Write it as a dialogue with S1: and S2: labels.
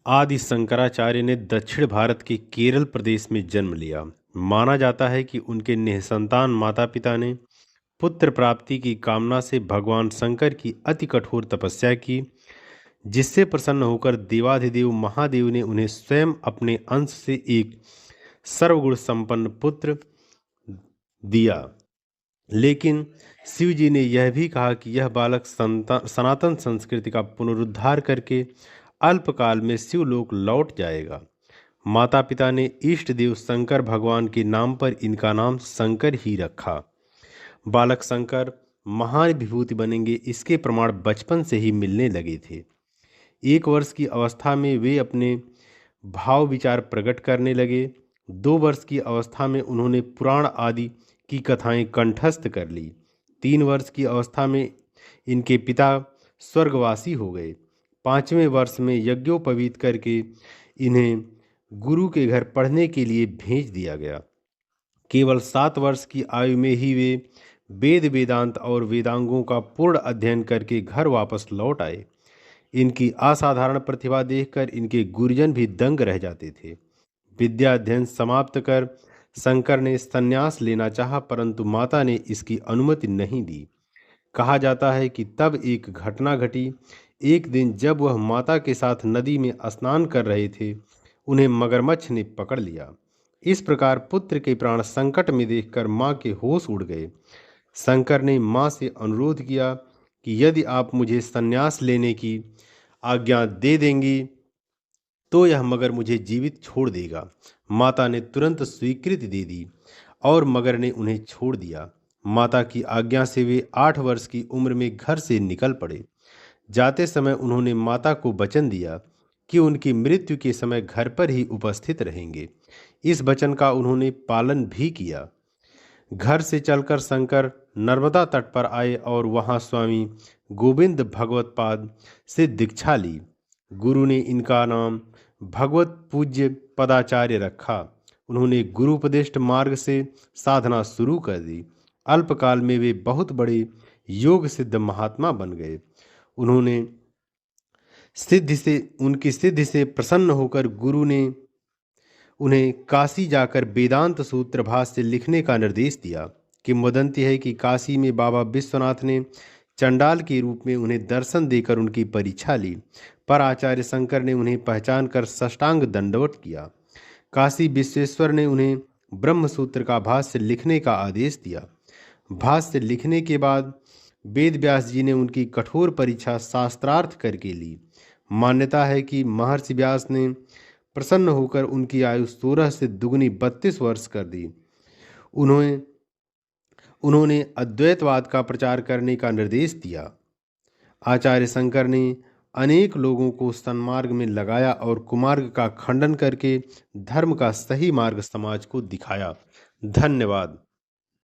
S1: आदि शंकराचार्य ने दक्षिण भारत के केरल प्रदेश में जन्म लिया। माना जाता है कि उनके निसंतान माता पिता ने पुत्र प्राप्ति की कामना से भगवान शंकर की अति कठोर तपस्या की, जिससे प्रसन्न होकर देवाधिदेव महादेव ने उन्हें स्वयं अपने अंश से एक सर्वगुण संपन्न पुत्र दिया। लेकिन शिव जी ने यह भी कहा कि यह बालक सनातन संस्कृति का पुनरुद्धार करके अल्पकाल में शिवलोक लौट जाएगा। माता पिता ने इष्ट देव शंकर भगवान के नाम पर इनका नाम शंकर ही रखा। बालक शंकर महान विभूति बनेंगे, इसके प्रमाण बचपन से ही मिलने लगे थे। 1 वर्ष की अवस्था में वे अपने भाव विचार प्रकट करने लगे। 2 वर्ष की अवस्था में उन्होंने पुराण आदि की कथाएं कंठस्थ कर ली। 3 वर्ष की अवस्था में इनके पिता स्वर्गवासी हो गए। 5वें वर्ष में यज्ञोपवीत करके इन्हें गुरु के घर पढ़ने के लिए भेज दिया गया। केवल 7 वर्ष की आयु में ही वे वेद वेदांत और वेदांगों का पूर्ण अध्ययन करके घर वापस लौट आए। इनकी असाधारण प्रतिभा देखकर इनके गुरुजन भी दंग रह जाते थे। विद्या अध्ययन समाप्त कर शंकर ने संन्यास लेना चाहा, परंतु माता ने इसकी अनुमति नहीं दी। कहा जाता है कि तब एक घटना घटी। एक दिन जब वह माता के साथ नदी में स्नान कर रहे थे, उन्हें मगरमच्छ ने पकड़ लिया। इस प्रकार पुत्र के प्राण संकट में देखकर माँ के होश उड़ गए। शंकर ने माँ से अनुरोध किया कि यदि आप मुझे संन्यास लेने की आज्ञा दे देंगी तो यह मगर मुझे जीवित छोड़ देगा। माता ने तुरंत स्वीकृति दे दी और मगर ने उन्हें छोड़ दिया। माता की आज्ञा से वे 8 वर्ष की उम्र में घर से निकल पड़े। जाते समय उन्होंने माता को वचन दिया कि उनकी मृत्यु के समय घर पर ही उपस्थित रहेंगे। इस वचन का उन्होंने पालन भी किया। घर से चलकर शंकर नर्मदा तट पर आए और वहां स्वामी गोविंद भगवत पाद से दीक्षा ली। गुरु ने इनका नाम भगवत पूज्य पदाचार्य रखा। उन्होंने गुरुपदिष्ट मार्ग से साधना शुरू कर दी। अल्पकाल में वे बहुत बड़े योग सिद्ध महात्मा बन गए। उनकी सिद्धि से प्रसन्न होकर गुरु ने उन्हें काशी जाकर वेदांत सूत्र भाष्य लिखने का निर्देश दिया। किंवदंती है कि काशी में बाबा विश्वनाथ ने चंडाल के रूप में उन्हें दर्शन देकर उनकी परीक्षा ली, पर आचार्य शंकर ने उन्हें पहचान कर साष्टांग दंडवत किया। काशी विश्वेश्वर ने उन्हें ब्रह्मसूत्र का भाष्य लिखने का आदेश दिया। भाष्य लिखने के बाद वेद व्यास जी ने उनकी कठोर परीक्षा शास्त्रार्थ करके ली। मान्यता है कि महर्षि व्यास ने प्रसन्न होकर उनकी आयु 16 से दुगनी 32 वर्ष कर दी। उन्होंने अद्वैतवाद का प्रचार करने का निर्देश दिया। आचार्य शंकर ने अनेक लोगों को सन्मार्ग में लगाया और कुमार्ग का खंडन करके धर्म का सही मार्ग समाज को दिखाया। धन्यवाद।